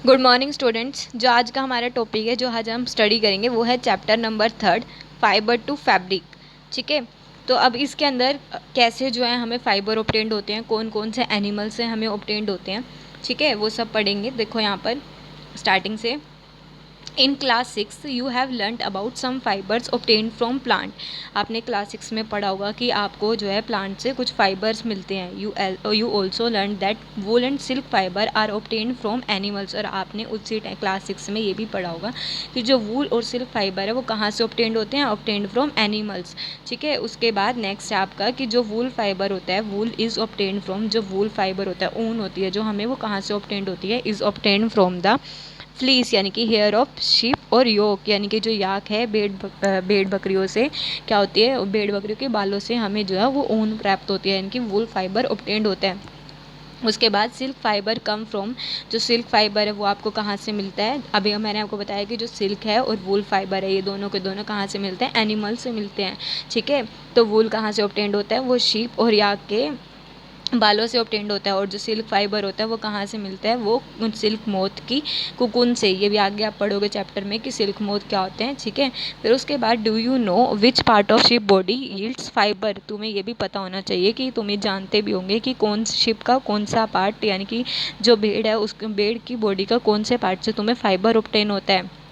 Good morning students. जो आज का हमारा टॉपिक है, जो आज हम स्टडी करेंगे, वो है chapter number 3, fibre to fabric. ठीक है, तो अब इसके अंदर कैसे जो है हमें फाइबर ऑब्टेन्ड होते हैं, कौन कौन से एनिमल से हमें ऑब्टेन्ड होते हैं, ठीक है, वो सब पढ़ेंगे। देखो यहाँ पर स्टार्टिंग से, in class 6 you have learn about some fibres obtained from plant. आपने क्लास 6 में पढ़ा होगा कि आपको जो है प्लांट से कुछ फाइबर्स मिलते हैं। You also learn that wool and silk fibre are obtained from animals. और आपने उसी क्लास 6 में ये भी पढ़ा होगा कि जो वूल और सिल्क फाइबर है वो कहाँ से ऑब्टेन्ड होते हैं, ऑब्टेन्ड फ्रॉम एनिमल्स। ठीक है, उसके बाद नेक्स्ट है आपका कि जो वूल फाइबर होता है, वूल इज़ ऑब्टेन्ड फ्रॉम, जो वूल फाइबर होता है, ऊन होती है जो हमें, वो कहाँ से ऑब्टेन्ड होती है, is obtained from the fleece यानी कि हेयर ऑफ शीप, और योक यानी कि जो याक है भेड़ बकरियों से क्या होती है, भेड़ बकरियों के बालों से हमें जो है वो ऊन प्राप्त होती है, यानी कि वूल फाइबर ऑब्टेन्ड होता है। उसके बाद सिल्क फाइबर कम फ्रॉम, जो सिल्क फाइबर है वो आपको कहाँ से मिलता है। अभी मैंने आपको बताया कि जो सिल्क है और वूल फाइबर है, ये दोनों के दोनों कहाँ से मिलते हैं, एनिमल से मिलते हैं। ठीक है, तो वूल कहाँ से ऑब्टेन्ड होता है, वो शीप और याक के बालों से ऑब्टेन्ड होता है। और जो सिल्क फाइबर होता है वो कहाँ से मिलता है, वो सिल्क मोथ की कुकुन से। ये भी आगे आप पढ़ोगे चैप्टर में कि सिल्क मोथ क्या होते हैं। ठीक है, फिर उसके बाद do you know which part of ship body yields fibre. तुम्हें ये भी पता होना चाहिए कि तुम्हें जानते भी होंगे कि कौन शिप का कौन सा पार्ट, यानी कि जो भेड़ है उस भेड़ की बॉडी का कौन से पार्ट से तुम्हें फाइबर ऑब्टेन होता है।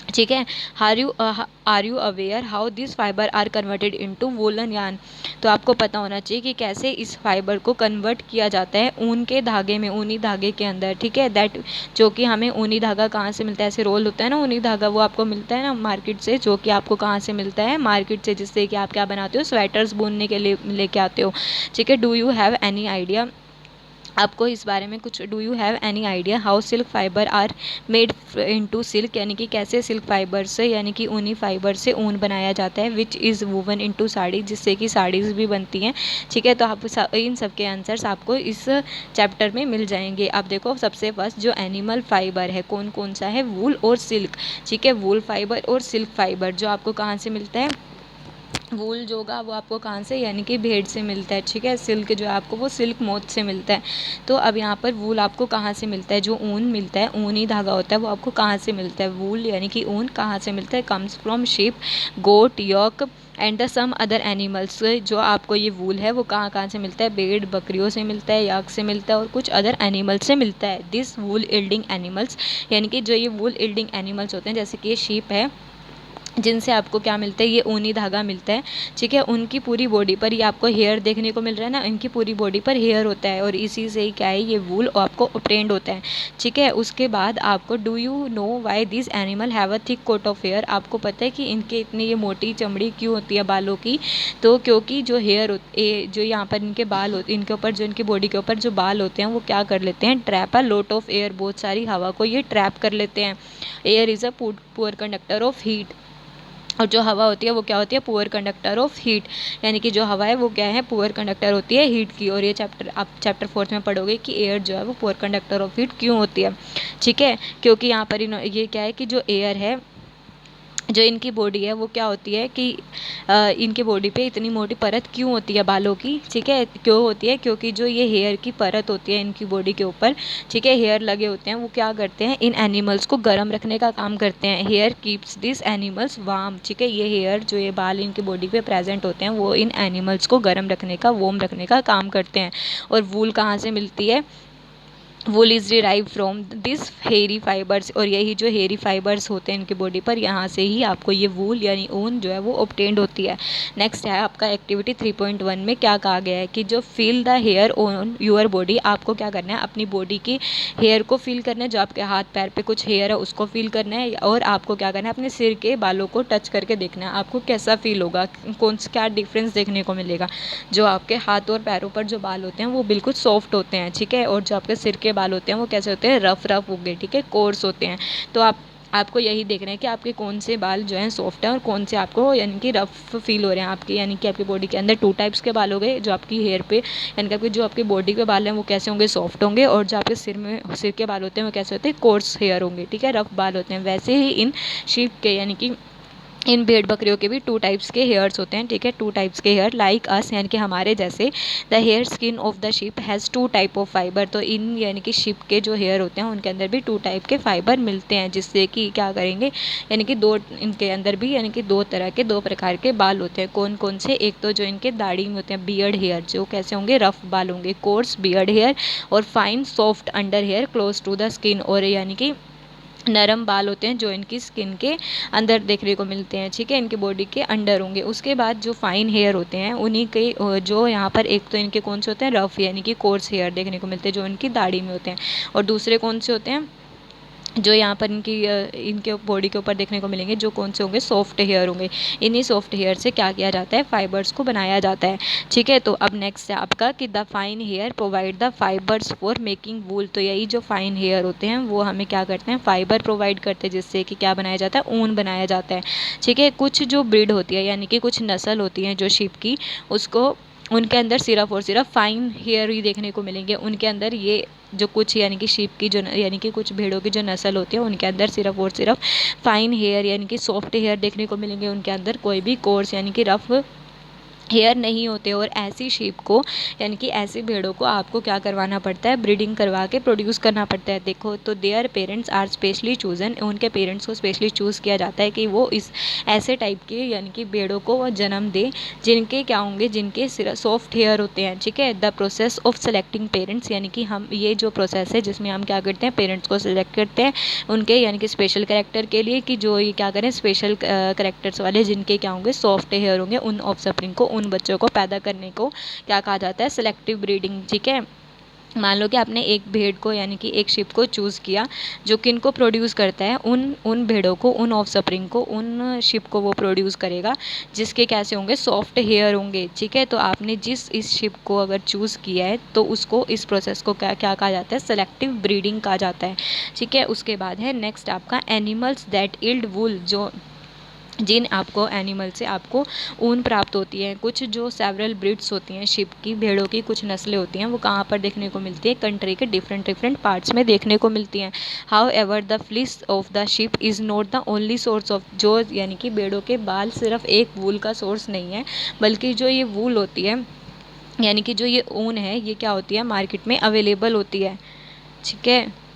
ठीक है, are you aware how this fibre are converted into woollen yarn. तो आपको पता होना चाहिए कि कैसे इस फाइबर को कन्वर्ट किया जाता है ऊन के धागे में, ऊनी धागे के अंदर। ठीक है, दैट जो कि हमें ऊनी धागा कहाँ से मिलता है, ऐसे रोल होता है ना ऊनी धागा, वो आपको मिलता है ना मार्केट से, जो कि आपको कहाँ से मिलता है, मार्केट से, जिससे कि आप क्या बनाते हो, स्वेटर्स बुनने के लिए लेके आते हो। ठीक है, do you have any idea, आपको इस बारे में कुछ, do you have any idea how silk fibre are made into silk, यानी कि कैसे सिल्क फाइबर से, यानी कि ऊनी फाइबर से ऊन बनाया जाता है, which is woven into sari, जिससे कि साड़ीज़ भी बनती हैं। ठीक है, तो आप इन सब के आंसर्स आपको इस चैप्टर में मिल जाएंगे। अब देखो, सबसे फर्स्ट जो एनिमल फाइबर है कौन कौन सा है, वूल और सिल्क। ठीक है, वूल फाइबर और सिल्क फाइबर जो आपको कहाँ से मिलता है, वूल जो होगा वो आपको कहाँ से, यानी कि भेड़ से मिलता है। ठीक है, सिल्क जो है आपको वो सिल्क मोथ से मिलता है। तो अब यहाँ पर वूल आपको कहाँ से मिलता है, जो ऊन मिलता है, ऊनी धागा होता है, वो आपको कहाँ से मिलता है, वूल यानी कि ऊन कहाँ से मिलता है, comes from sheep, goat, yak and the some other animals. जो आपको ये वूल है वो कहाँ कहाँ से मिलता है, भेड़ बकरियों से मिलता है, याक से मिलता है, और कुछ अदर एनिमल से मिलता है। दिस वूल इल्डिंग एनिमल्स, यानी कि जो ये वूल इल्डिंग एनिमल्स होते हैं, जैसे कि ये शीप है, जिनसे आपको क्या मिलता है, ये ऊनी धागा मिलता है। ठीक है, उनकी पूरी बॉडी पर ये आपको हेयर देखने को मिल रहा है ना, इनकी पूरी बॉडी पर हेयर होता है, और इसी से ही क्या है, ये वूल आपको ऑब्टेन्ड होता है। ठीक है, उसके बाद आपको, do you know why this animal have a thick coat of hair, आपको पता है कि इनके इतनी ये मोटी चमड़ी क्यों होती है बालों की। तो क्योंकि जो हेयर जो यहाँ पर इनके बाल होते, इनके ऊपर जो, इनकी बॉडी के ऊपर जो बाल होते हैं, वो क्या कर लेते हैं, trap a lot of air, बहुत सारी हवा को ये ट्रैप कर लेते हैं। Air is a poor conductor of heat, और जो हवा होती है वो क्या होती है, पुअर कंडक्टर ऑफ हीट, यानी कि जो हवा है वो क्या है, पुअर कंडक्टर होती है हीट की। और ये चैप्टर आप चैप्टर 4 में पढ़ोगे कि एयर जो है वो पुअर कंडक्टर ऑफ हीट क्यों होती है। ठीक है, क्योंकि यहाँ पर ये क्या है कि जो एयर है, जो इनकी बॉडी है वो क्या होती है कि इनके बॉडी पे इतनी मोटी परत क्यों होती है बालों की। ठीक है, क्यों होती है, क्योंकि जो ये हेयर की परत होती है इनकी बॉडी के ऊपर, ठीक है, हेयर लगे होते हैं, वो क्या करते हैं, इन एनिमल्स को गर्म रखने का काम करते हैं। Hair keeps this animals warm. ठीक है, ये हेयर जो ये बाल इनकी बॉडी पे प्रेजेंट होते हैं, वो इन एनिमल्स को गर्म रखने का, वार्म रखने का काम करते हैं। और वूल कहाँ से मिलती है, wool is derive from this hairy fibres, और यही जो हेयरी फाइबर्स होते हैं इनकी बॉडी पर, यहाँ से ही आपको ये वूल यानी ऊन जो है वो ऑब्टेन्ड होती है। नेक्स्ट है आपका एक्टिविटी 3.1 में क्या कहा गया है कि जो feel the hair on your body, आपको क्या करना है, अपनी बॉडी की हेयर को फील करना है, जो आपके हाथ पैर पे कुछ हेयर है उसको फील करना है, और आपको क्या करना है, अपने सिर के बालों को टच करके देखना है, आपको कैसा फील होगा, कौन सा क्या डिफरेंस देखने को मिलेगा। जो आपके हाथ और पैरों पर जो बाल होते हैं वो बिल्कुल सॉफ्ट होते हैं। ठीक है, और जो आपके सिर के बाल होते हैं वो कैसे होते हैं, रफ रफ होंगे। ठीक है, कोर्स होते हैं। तो आपको यही देखना है कि आपके कौन से बाल जो हैं सॉफ्ट हैं और कौन से आपको यानी कि रफ फील हो रहे हैं आपके, यानी कि आपकी बॉडी के अंदर 2 टाइप्स के बाल हो गए, जो आपकी हेयर पे, यानी कि आपकी जो आपकी बॉडी के बाल हैं वो कैसे होंगे, सॉफ्ट होंगे, और जो आपके सिर के बाल होते हैं वो कैसे होते हैं, कोर्स हेयर होंगे। ठीक है, रफ बाल होते हैं। वैसे ही इन शीप के, यानी कि इन भेड़ बकरियों के भी 2 टाइप्स के हेयर्स होते हैं, ठीक है, 2 टाइप्स के हेयर लाइक अस, यानी कि हमारे जैसे। The hair skin of the sheep has 2 type of fibre, तो इन यानी कि शिप के जो हेयर होते हैं उनके अंदर भी 2 टाइप के फाइबर मिलते हैं, जिससे कि क्या करेंगे, यानी कि इनके अंदर भी यानी कि 2 तरह के 2 प्रकार के बाल होते हैं। कौन कौन से? एक तो जो इनके दाढ़ी में होते हैं बियर्ड हेयर, जो कैसे होंगे, रफ बाल होंगे, कोर्स बियर्ड हेयर, और fine soft under hair close to the skin, और यानी कि नरम बाल होते हैं जो इनकी स्किन के अंदर देखने को मिलते हैं, ठीक है, इनकी बॉडी के अंडर होंगे। उसके बाद जो फाइन हेयर होते हैं उन्हीं के जो यहाँ पर एक तो इनके कौन से होते हैं, रफ यानी कि कोर्स हेयर देखने को मिलते हैं जो इनकी दाढ़ी में होते हैं, और दूसरे कौन से होते हैं जो यहाँ पर इनके बॉडी के ऊपर देखने को मिलेंगे, जो कौन से होंगे, सॉफ्ट हेयर होंगे। इन्हीं सॉफ्ट हेयर से क्या किया जाता है, फाइबर्स को बनाया जाता है, ठीक है। तो अब नेक्स्ट है आपका कि the fine hair provide the fibres for making wool, तो यही जो फाइन हेयर होते हैं वो हमें क्या करते हैं, फाइबर प्रोवाइड करते हैं, जिससे कि क्या बनाया जाता है, ऊन बनाया जाता है, ठीक है। कुछ जो ब्रीड होती है यानी कि कुछ नस्ल होती है जो शिप की, उसको उनके अंदर सिर्फ और सिर्फ फाइन हेयर ही देखने को मिलेंगे। उनके अंदर ये जो कुछ यानी कि शीप की जो यानी कि कुछ भेड़ों की जो नस्ल होती है उनके अंदर सिर्फ और सिर्फ फाइन हेयर यानी कि सॉफ्ट हेयर देखने को मिलेंगे। उनके अंदर कोई भी कोर्स यानी कि रफ हेयर नहीं होते। और ऐसी शीप को यानी कि ऐसी भेड़ों को आपको क्या करवाना पड़ता है, ब्रीडिंग करवा के प्रोड्यूस करना पड़ता है। देखो तो their parents are specially chosen, उनके पेरेंट्स को स्पेशली चूज़ किया जाता है कि वो इस ऐसे टाइप के यानी कि भेड़ों को वो जन्म दे जिनके क्या होंगे, जिनके सॉफ्ट हेयर होते हैं, ठीक है। The process of selecting parents, यानी कि हम ये जो प्रोसेस है जिसमें हम क्या करते हैं, पेरेंट्स को सिलेक्ट करते हैं उनके यानी कि स्पेशल कैरेक्टर के लिए, कि जो ये क्या करें, स्पेशल कैरेक्टर्स वाले जिनके क्या होंगे, सॉफ्ट हेयर होंगे, उन ऑफस्प्रिंग को, उन बच्चों को पैदा करने को क्या कहा जाता है, सेलेक्टिव ब्रीडिंग, ठीक है। मान लो कि आपने एक भेड़ को यानी कि एक शिप को चूज़ किया जो किन को प्रोड्यूस करता है, उन भेड़ों को, उन ऑफस्प्रिंग को, उन शिप को वो प्रोड्यूस करेगा जिसके कैसे होंगे, सॉफ्ट हेयर होंगे, ठीक है। तो आपने जिस इस शिप को अगर चूज़ किया है तो उसको, इस प्रोसेस को क्या क्या कहा जाता है, सेलेक्टिव ब्रीडिंग कहा जाता है, ठीक है। उसके बाद है नेक्स्ट आपका एनिमल्स दैट इल्ड वूल, जो जिन आपको एनिमल से आपको ऊन प्राप्त होती है। कुछ जो सेवरल ब्रीड्स होती हैं शिप की, भेड़ों की कुछ नस्लें होती हैं, वो कहाँ पर देखने को मिलती है, कंट्री के डिफरेंट डिफरेंट पार्ट्स में देखने को मिलती हैं। How ever the fleece of the ship is not the only source of, जो यानी कि भेड़ों के बाल सिर्फ एक वूल का सोर्स नहीं है, बल्कि जो ये वूल होती है यानी कि जो ये ऊन है, ये क्या होती है, मार्केट में अवेलेबल होती है, ठीक है।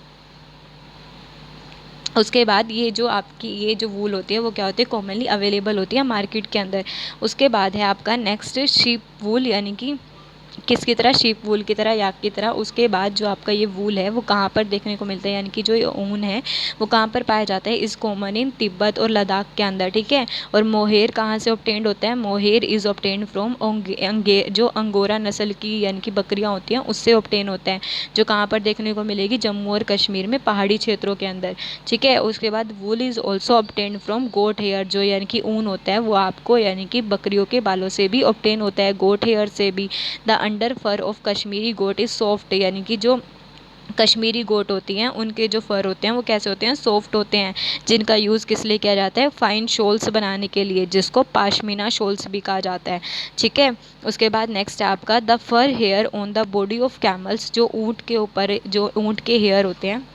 उसके बाद ये जो आपकी ये जो वूल होती है वो क्या होती है, कॉमनली अवेलेबल होती है मार्केट के अंदर। उसके बाद है आपका नेक्स्ट शीप वूल, यानी कि किसकी तरह, शीप वूल की तरह, याक की तरह। उसके बाद जो आपका ये वूल है वो कहाँ पर देखने को मिलता है, यानी कि जो ये ऊन है वो कहाँ पर पाया जाता है, इस कॉमन इन तिब्बत और लद्दाख के अंदर, ठीक है। और मोहेर कहाँ से ऑब्टेंड होता है, मोहेर इज़ ऑब्टेंड फ्रॉम जो अंगोरा नस्ल की यानी कि बकरियाँ होती हैं उससे ऑब्टेन होता है, जो कहाँ पर देखने को मिलेगी, जम्मू और कश्मीर में पहाड़ी क्षेत्रों के अंदर, ठीक है। उसके बाद wool is also obtained from goat hair, जो यानी कि ऊन होता है वो आपको यानी कि बकरियों के बालों से भी ऑब्टेन होता है, गोट हेयर से भी। The under fur of Kashmiri goat is soft, यानी कि जो कश्मीरी गोट होती हैं उनके जो फर होते हैं वो कैसे होते हैं, सॉफ्ट होते हैं, जिनका यूज़ किस लिए किया जाता है, फाइन शॉल्स बनाने के लिए, जिसको पाशमीना शॉल्स भी कहा जाता है, ठीक है। उसके बाद नेक्स्ट है आपका the fur hair on the body of camels, जो ऊँट के ऊपर, जो ऊँट के हेयर होते हैं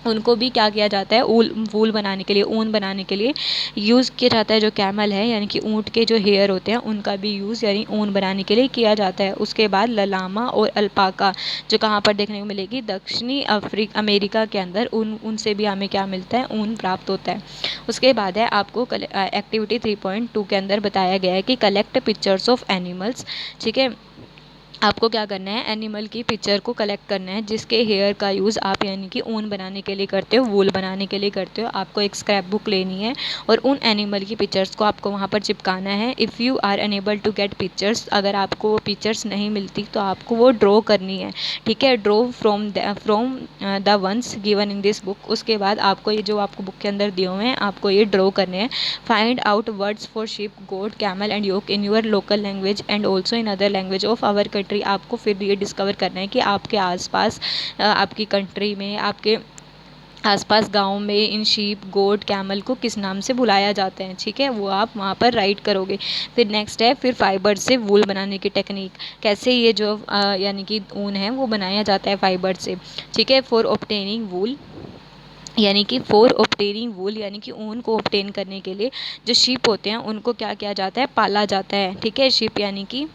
उनको भी क्या किया जाता है, वूल बनाने के लिए, ऊन बनाने के लिए यूज़ किया जाता है। जो कैमल है यानी कि ऊँट के जो हेयर होते हैं उनका भी यूज़ यानी ऊन बनाने के लिए किया जाता है। उसके बाद ललामा और अल्पाका, जो कहाँ पर देखने को मिलेगी, दक्षिणी अमेरिका के अंदर, उनसे भी हमें क्या मिलता है, ऊन प्राप्त होता है। उसके बाद है आपको एक्टिविटी 3.2 के अंदर बताया गया है कि कलेक्ट पिक्चर्स ऑफ एनिमल्स, ठीक है। आपको क्या करना है, एनिमल की पिक्चर को कलेक्ट करना है जिसके हेयर का यूज़ आप यानी कि ऊन बनाने के लिए करते हो, वूल बनाने के लिए करते हो। आपको एक स्क्रैप बुक लेनी है और उन एनिमल की पिक्चर्स को आपको वहाँ पर चिपकाना है। If you are unable to get pictures, अगर आपको वो पिक्चर्स नहीं मिलती तो आपको वो ड्रॉ करनी है, ठीक है। Draw from the ones given in this book. उसके बाद आपको ये जो आपको बुक के अंदर दिए हुए हैं आपको ये ड्रॉ करने हैं। Find out words for sheep, goat, camel and yak in your local language and also in other language of our country. आपको फिर ये डिस्कवर करना है कि आपके आसपास, आपकी कंट्री में, आपके आसपास गांव में इन शीप, गोट, कैमल को किस नाम से बुलाया जाता है, ठीक है, वो आप वहाँ पर राइट करोगे। फिर नेक्स्ट है फिर फाइबर से वूल बनाने की टेक्निक, कैसे ये जो यानी कि ऊन है वो बनाया जाता है फाइबर से, ठीक है। फॉर ऑब्टेनिंग वूल यानी कि फॉर ऑब्टेनिंग वूल, यानी कि ऊन को ऑब्टेन करने के लिए जो शीप होते हैं उनको क्या किया जाता है, पाला जाता है। ठीक है, शीप यानी कि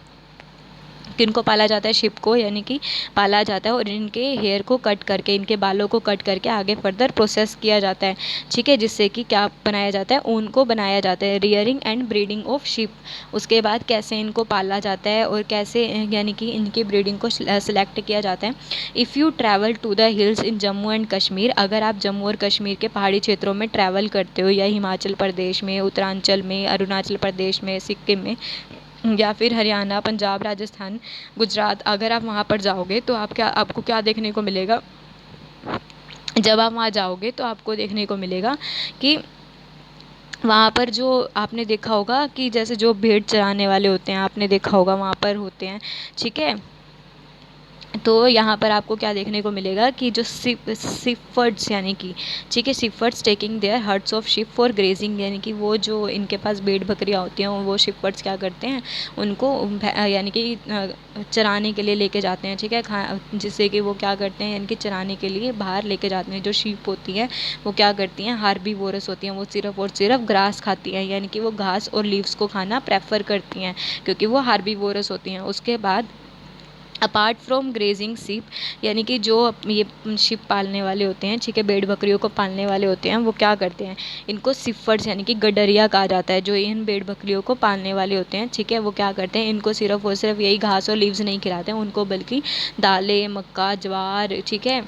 किनको पाला जाता है, शिप को, यानी कि पाला जाता है और इनके हेयर को कट करके, इनके बालों को कट करके आगे फर्दर प्रोसेस किया जाता है। ठीक है, जिससे कि क्या बनाया जाता है, ऊन को बनाया जाता है। Rearing and breeding of ship, उसके बाद कैसे इनको पाला जाता है और कैसे यानी कि इनकी ब्रीडिंग को सिलेक्ट किया जाता है। If you travel to the hills in Jammu and Kashmir, अगर आप जम्मू और कश्मीर के पहाड़ी क्षेत्रों में ट्रैवल करते हो, या हिमाचल प्रदेश में, उत्तरांचल में, अरुणाचल प्रदेश में, सिक्किम में, या फिर हरियाणा, पंजाब, राजस्थान, गुजरात, अगर आप वहाँ पर जाओगे तो आपको क्या देखने को मिलेगा, जब आप वहाँ जाओगे तो आपको देखने को मिलेगा कि वहाँ पर जो आपने देखा होगा कि जैसे जो भेड़ चराने वाले होते हैं, आपने देखा होगा वहाँ पर होते हैं। ठीक है, तो यहाँ पर आपको क्या देखने को मिलेगा कि जो शिफर्ड्स यानी कि, ठीक है, shepherds taking their herds of sheep for grazing, यानी कि वो जो इनके पास भेड़ बकरियाँ होती हैं वो शिफर्ड्स क्या करते हैं, उनको यानी कि चराने के लिए लेके जाते हैं। ठीक है, जिससे कि वो क्या करते हैं, यानी कि चराने के लिए बाहर लेके जाते हैं। जो शीप होती हैं वो क्या करती हैं, हार्बीवोरस होती हैं, वो सिर्फ और सिर्फ ग्रास खाती हैं, यानी कि वो घास और लीव्स को खाना प्रेफर करती हैं क्योंकि वो हार्बीवोरस होती हैं। उसके बाद अपार्ट फ्रॉम ग्रेजिंग शिप, यानी कि जो ये शिप पालने वाले होते हैं, ठीक है, भेड़ बकरियों को पालने वाले होते हैं, वो क्या करते हैं, इनको शिफर्ड्स यानी कि गडरिया कहा जाता है, जो इन भेड़ बकरियों को पालने वाले होते हैं। ठीक है, वो क्या करते हैं, इनको सिर्फ और सिर्फ यही घास और लीव्स नहीं खिलाते हैं उनको, बल्कि दालें, मक्का, ज्वार, ठीक है,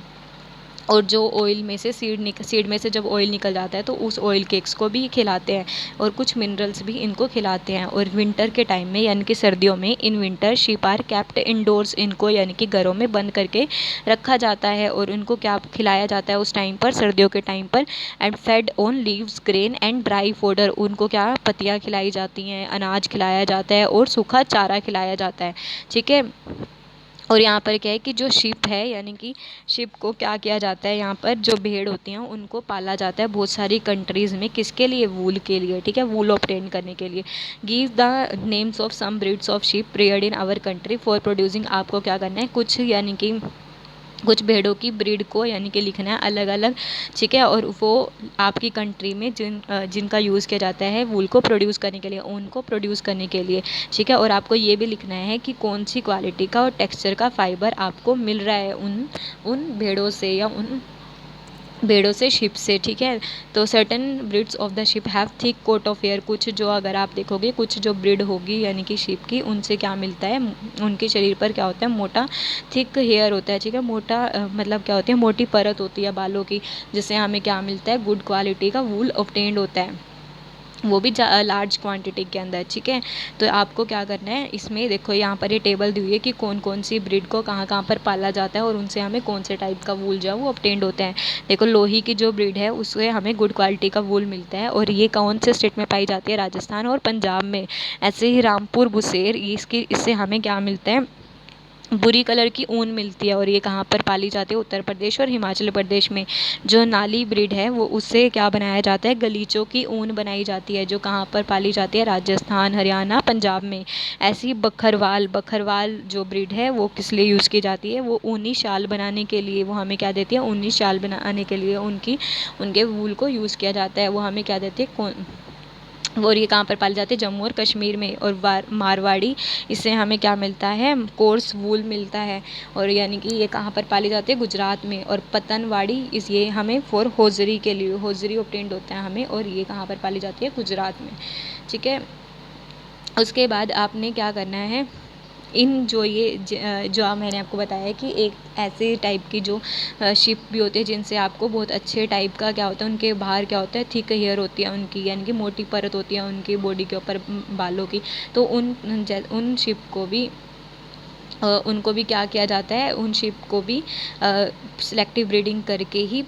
और जो ऑयल में से सीड में से जब ऑयल निकल जाता है तो उस ऑयल केक्स को भी खिलाते हैं और कुछ मिनरल्स भी इनको खिलाते हैं। और विंटर के टाइम में, यानी कि सर्दियों में, in winter sheep are kept indoors, इनको यानी कि घरों में बंद करके रखा जाता है और उनको क्या खिलाया जाता है उस टाइम पर, सर्दियों के टाइम पर, and fade on leaves, grain and dry fodder, उनको क्या पत्तियाँ खिलाई जाती हैं, अनाज खिलाया जाता है और सूखा चारा खिलाया जाता है। ठीक है, और यहाँ पर क्या है कि जो शिप है, यानी कि शिप को क्या किया जाता है, यहाँ पर जो भेड़ होती हैं उनको पाला जाता है बहुत सारी कंट्रीज़ में, किसके लिए, वूल के लिए। ठीक है, वूल ऑब्टेन करने के लिए। Give the names of some breeds of sheep reared in our country for producing, आपको क्या करना है, कुछ यानी कि कुछ भेड़ों की ब्रीड को यानी कि लिखना है अलग अलग। ठीक है, और वो आपकी कंट्री में जिनका यूज़ किया जाता है वूल को प्रोड्यूस करने के लिए, ऊन को प्रोड्यूस करने के लिए। ठीक है, और आपको ये भी लिखना है कि कौन सी क्वालिटी का और टेक्सचर का फाइबर आपको मिल रहा है उन भेड़ों से या उन भेड़ों से, शिप से। ठीक है, तो certain breeds of the sheep have thick coat of hair, कुछ जो अगर आप देखोगे कुछ जो ब्रीड होगी यानी कि शिप की, उनसे क्या मिलता है, उनके शरीर पर क्या होता है, मोटा थिक हेयर होता है। ठीक है, मोटा मतलब क्या होती है, मोटी परत होती है बालों की, जिससे हमें क्या मिलता है, गुड क्वालिटी का वूल ऑब्टेन्ड होता है, वो भी लार्ज क्वांटिटी के अंदर। ठीक है, तो आपको क्या करना है, इसमें देखो यहाँ पर ये टेबल दी हुई है कि कौन कौन सी ब्रीड को कहाँ कहाँ पर पाला जाता है और उनसे हमें कौन से टाइप का वूल जो है वो ऑब्टेन्ड होता है। देखो, लोही की जो ब्रीड है उससे हमें गुड क्वालिटी का वूल मिलता है और ये कौन से स्टेट में पाई जाती है, राजस्थान और पंजाब में। ऐसे ही रामपुर बुसेर, इससे हमें क्या मिलता है, बुरी कलर की ऊन मिलती है और ये कहाँ पर पाली जाती है, उत्तर प्रदेश और हिमाचल प्रदेश में। जो नाली ब्रीड है वो उससे क्या बनाया जाता है, गलीचों की ऊन बनाई जाती है, जो कहाँ पर पाली जाती है, राजस्थान, हरियाणा, पंजाब में। ऐसी बखरवाल जो ब्रीड है वो किस लिए यूज़ की जाती है, वो ऊनी शाल बनाने के लिए, वो हमें क्या देती है, ऊनी शाल बनाने के लिए उनके वूल को यूज़ किया जाता है। वो हमें क्या देती है, और ये कहाँ पर पाले जाते हैं, जम्मू और कश्मीर में। और मारवाड़ी, इससे हमें क्या मिलता है, कोर्स वूल मिलता है, और यानी कि ये कहाँ पर पाले जाते हैं, गुजरात में। और पतनवाड़ी, ये हमें फॉर होजरी के लिए, होजरी ऑब्टेन्ड होता है हमें, और ये कहाँ पर पाली जाती है, गुजरात में। ठीक है, उसके बाद आपने क्या करना है, इन जो मैंने आपको बताया कि एक ऐसे टाइप की जो शिप भी होती है जिनसे आपको बहुत अच्छे टाइप का क्या होता है, उनके बाहर क्या होता है, थिक हेयर होती है उनकी, यानी कि मोटी परत होती है उनकी बॉडी के ऊपर, बालों की। तो उन शिप को भी उनको भी क्या किया जाता है, उन शिप को भी सिलेक्टिव ब्रीडिंग करके ही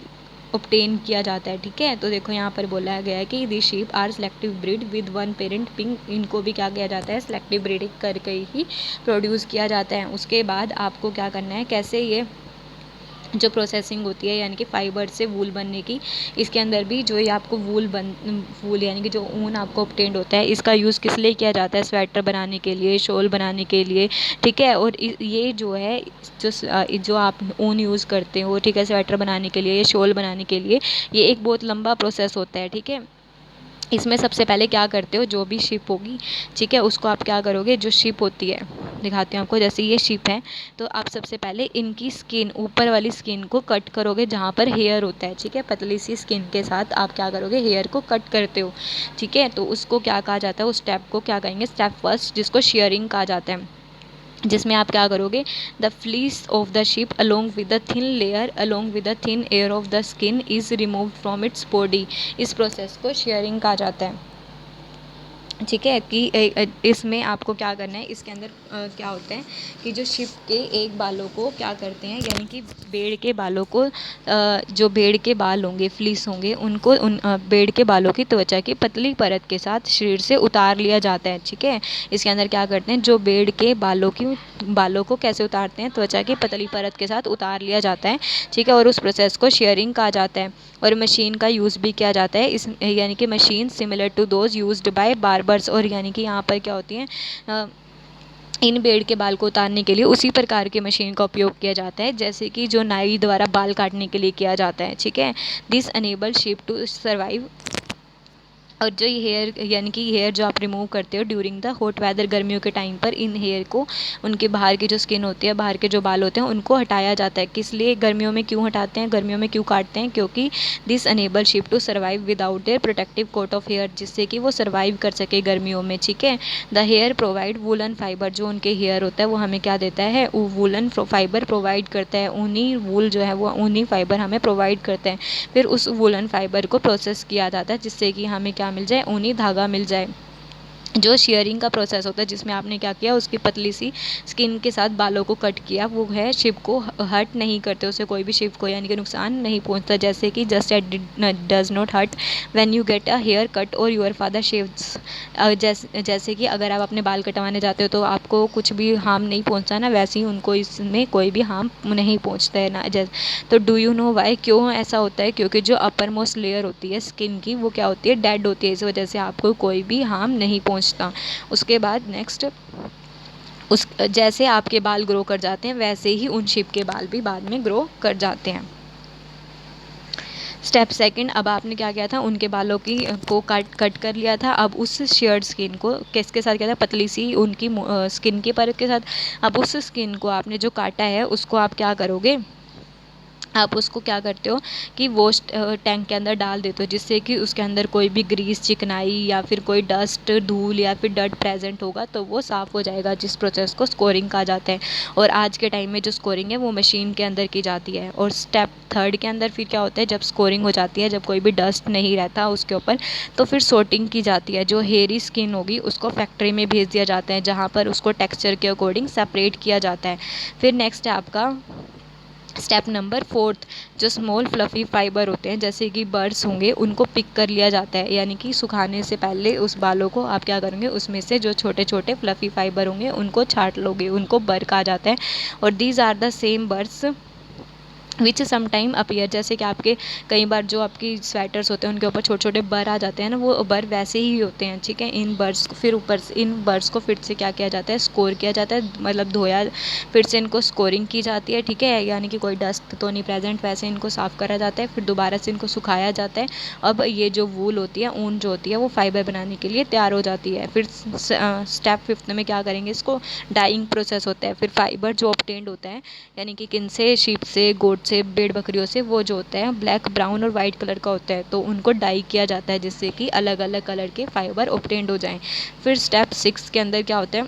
ऑब्टेन किया जाता है। ठीक है, तो देखो यहाँ पर बोला गया है कि the sheep are selective breed with one parent pink, इनको भी क्या किया जाता है, सेलेक्टिव ब्रीडिंग करके ही प्रोड्यूस किया जाता है। उसके बाद आपको क्या करना है, कैसे ये जो प्रोसेसिंग होती है यानी कि फ़ाइबर से वूल बनने की, इसके अंदर भी जो ये आपको वूल यानी कि जो ऊन आपको ऑब्टेन्ड होता है, इसका यूज़ किस लिए किया जाता है? स्वेटर बनाने के लिए, शॉल बनाने के लिए, ठीक है। और ये जो है जो आप ऊन यूज़ करते हो, ठीक है, स्वेटर बनाने के लिए या शॉल बनाने के लिए, ये एक बहुत लंबा प्रोसेस होता है, ठीक है। इसमें सबसे पहले क्या करते हो, जो भी शिप होगी, ठीक है, उसको आप क्या करोगे, जो शिप होती है, दिखाती हूँ आपको, जैसे ये शिप है, तो आप सबसे पहले इनकी स्किन, ऊपर वाली स्किन को कट करोगे जहाँ पर हेयर होता है, ठीक है। पतली सी स्किन के साथ आप क्या करोगे, हेयर को कट करते हो, ठीक है। तो उसको क्या कहा जाता है, उस स्टेप को क्या कहेंगे, स्टेप फर्स्ट, जिसको शेयरिंग कहा जाता है, जिसमें आप क्या करोगे, the fleece of the ship along with the thin layer along with the thin air of the skin is removed from its body. इस प्रोसेस को शेयरिंग कहा जाता है, ठीक है। कि इसमें आपको क्या करना है, इसके अंदर क्या होता है कि जो शिप के एक बालों को क्या करते हैं, यानी कि भेड़ के बालों को, जो भेड़ के बाल होंगे, फ्लीस होंगे, उनको भेड़ के बालों की त्वचा की पतली परत के साथ शरीर से उतार लिया जाता है, ठीक है। इसके अंदर क्या करते हैं, जो भेड़ के बालों को कैसे उतारते हैं, त्वचा की पतली परत के साथ उतार लिया जाता है, ठीक है। और उस प्रोसेस को शेयरिंग कहा जाता है। और मशीन का यूज़ भी किया जाता है, इस यानी कि machine similar to those used by barbers, और यानी कि यहाँ पर क्या होती हैं, इन भेड़ के बाल को उतारने के लिए उसी प्रकार की मशीन का उपयोग किया जाता है जैसे कि जो नाई द्वारा बाल काटने के लिए किया जाता है, ठीक है। This enable sheep to survive. और जो ये हेयर यानी कि हेयर जो आप रिमूव करते हो ड्यूरिंग द हॉट वेदर, गर्मियों के टाइम पर इन हेयर को, उनके बाहर की जो स्किन होती है, बाहर के जो बाल होते हैं, उनको हटाया जाता है। किस लिए गर्मियों में क्यों हटाते हैं, गर्मियों में क्यों काटते हैं, क्योंकि this enable sheep to survive without their protective coat of hair, जिससे कि वो सर्वाइव कर सके गर्मियों में, ठीक है। The hair provide woollen fibre, जो उनके हेयर होता है वो हमें क्या देता है, वूलन फाइबर प्रोवाइड करता है, ऊनी वूल जो है वो ऊनी फाइबर हमें प्रोवाइड करते हैं। फिर उस वूलन फाइबर को प्रोसेस किया जाता है जिससे कि हमें क्या मिल जाए, ऊनी धागा मिल जाए। जो शेयरिंग का प्रोसेस होता है, जिसमें आपने क्या किया, उसकी पतली सी स्किन के साथ बालों को कट किया, वो है शिप को हर्ट नहीं करते, उसे कोई भी शिप को यानी कि नुकसान नहीं पहुंचता। जैसे कि just at does not hurt when you get a haircut or your father shaves. जैसे कि अगर आप अपने बाल कटवाने जाते हो तो आपको कुछ भी हार्म नहीं पहुंचता ना, वैसे ही उनको इसमें कोई भी हार्म नहीं पहुंचता है ना। तो डू यू नो वाई, क्यों ऐसा होता है, क्योंकि जो अपर मोस्ट लेयर होती है स्किन की, वो क्या होती है, डेड होती है, इस वजह से आपको कोई भी हार्म नहीं पहुंचता। उसके बाद नेक्स्ट, उस जैसे आपके बाल ग्रो कर जाते हैं वैसे ही उन शिप के बाल भी बाद में ग्रो कर जाते हैं। स्टेप सेकंड, अब आपने क्या किया था, उनके बालों की को कट कर लिया था। अब उस शेयर्ड स्किन को किसके साथ किया था, पतली सी उनकी स्किन की परत के साथ। अब उस स्किन को आपने जो काटा है उसको आप क्या करोगे, आप उसको क्या करते हो कि वॉश टैंक के अंदर डाल देते हो, जिससे कि उसके अंदर कोई भी ग्रीस, चिकनाई या फिर कोई डस्ट, धूल या फिर डर्ट प्रेजेंट होगा तो वो साफ़ हो जाएगा, जिस प्रोसेस को स्कोरिंग कहा जाता है। और आज के टाइम में जो स्कोरिंग है वो मशीन के अंदर की जाती है। और स्टेप थर्ड के अंदर फिर क्या होता है, जब स्कोरिंग हो जाती है, जब कोई भी डस्ट नहीं रहता उसके ऊपर, तो फिर सोर्टिंग की जाती है। जो हेयरी स्किन होगी उसको फैक्ट्री में भेज दिया जाता है, जहाँ पर उसको टेक्सचर के अकॉर्डिंग सेपरेट किया जाता है। फिर नेक्स्ट है आपका स्टेप नंबर फोर्थ, जो स्मॉल फ्लफ़ी फाइबर होते हैं जैसे कि बर्ड्स होंगे, उनको पिक कर लिया जाता है, यानी कि सुखाने से पहले उस बालों को आप क्या करेंगे, उसमें से जो छोटे छोटे फ्लफ़ी फाइबर होंगे उनको छांट लोगे, उनको बर कहा जाता है। और these are the same birds which sometime appear, जैसे कि आपके कई बार जो आपकी स्वेटर्स होते हैं उनके ऊपर छोटे छोटे बर आ जाते हैं ना, वो बर वैसे ही होते हैं, ठीक है। इन बर्ड्स को फिर ऊपर से इन बर्ड्स को फिर से क्या किया जाता है, स्कोर किया जाता है, मतलब धोया, फिर से इनको स्कोरिंग की जाती है, ठीक है। यानी कि कोई डस्ट तो नहीं प्रेजेंट, वैसे इनको साफ़ करा जाता है, फिर दोबारा से इनको सुखाया जाता है। अब ये जो वूल होती है, ऊन जो होती है, वो फाइबर बनाने के लिए तैयार हो जाती है। फिर स्टेप फिफ्थ में क्या करेंगे, इसको डाइंग प्रोसेस होता है। फिर फाइबर जो ऑब्टेन्ड होता है, यानी कि किन से, शीप से, गोट से, भेड़ बकरियों से, वो जो होता है ब्लैक, ब्राउन और वाइट कलर का होता है, तो उनको डाई किया जाता है जिससे कि अलग अलग कलर के फाइबर ऑब्टेन्ड हो जाएं। फिर स्टेप 6 के अंदर क्या होता है,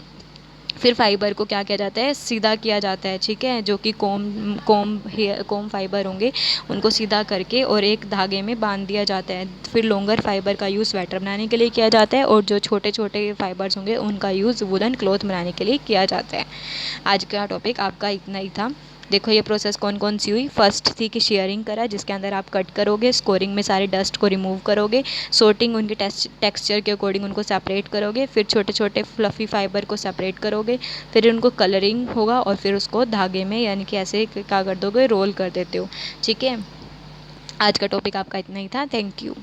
फिर फाइबर को क्या किया जाता है, सीधा किया जाता है, ठीक है। जो कि कोम फाइबर होंगे उनको सीधा करके और एक धागे में बांध दिया जाता है। फिर लॉन्गर फाइबर का यूज़ स्वेटर बनाने के लिए किया जाता है, और जो छोटे छोटे फाइबर्स होंगे उनका यूज़ वुलन क्लॉथ बनाने के लिए किया जाता है। आज का टॉपिक आपका इतना ही था। देखो ये प्रोसेस कौन कौन सी हुई। फर्स्ट थी कि शेयरिंग करा, जिसके अंदर आप कट करोगे, स्कोरिंग में सारे डस्ट को रिमूव करोगे, सोर्टिंग उनके टेक्सचर के अकॉर्डिंग उनको सेपरेट करोगे, फिर छोटे छोटे फ्लफ़ी फाइबर को सेपरेट करोगे, फिर उनको कलरिंग होगा और फिर उसको धागे में यानी कि ऐसे क्या कर दोगे, रोल कर देते हो। ठीक है, आज का टॉपिक आपका इतना ही था। Thank you.